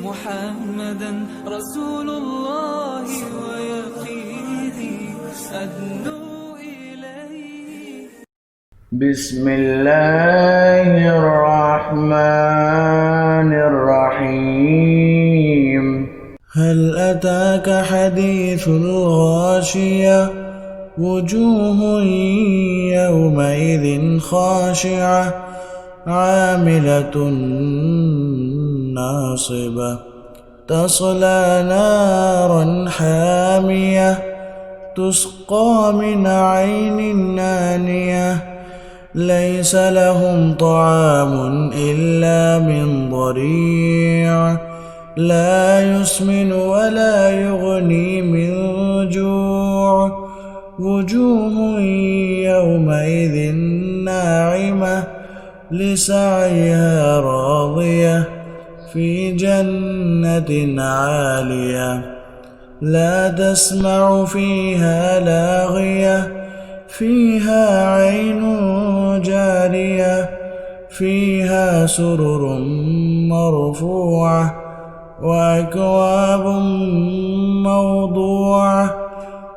محمدا رسول الله ويقيني أدنو إليه. بسم الله الرحمن الرحيم. هل أتاك حديث الغاشية؟ وجوه يومئذ خاشعة عاملة ناصبة تصلى نارا حامية تسقى من عين آنية ليس لهم طعام إلا من ضريع لا يسمن ولا يغني من جوع وجوه يومئذ ناعمة لسعيها راضية في جنة عالية لا تسمع فيها لاغية فيها عين جارية فيها سرر مرفوعة وأكواب موضوعة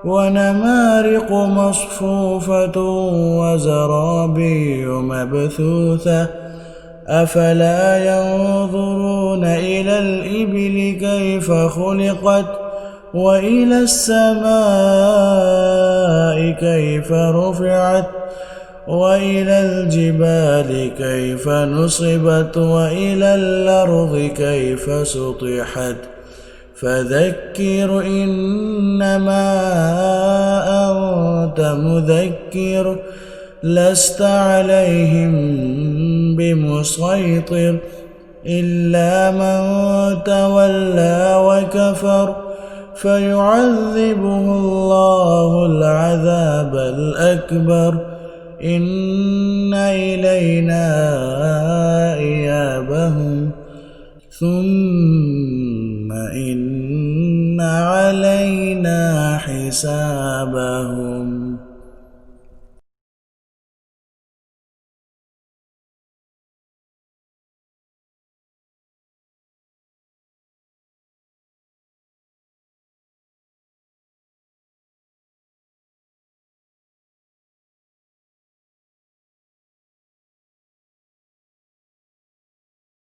ونمارق مصفوفة وزرابي مبثوثة أفلا ينظرون إلى الإبل كيف خلقت وإلى السماء كيف رفعت وإلى الجبال كيف نصبت وإلى الأرض كيف سطحت فذكر إنما أنت مذكر لست عليهم بمسيطر إلا من تولى وكفر فيعذبه الله العذاب الأكبر إن إلينا إيابهم ثم إن علينا حسابهم.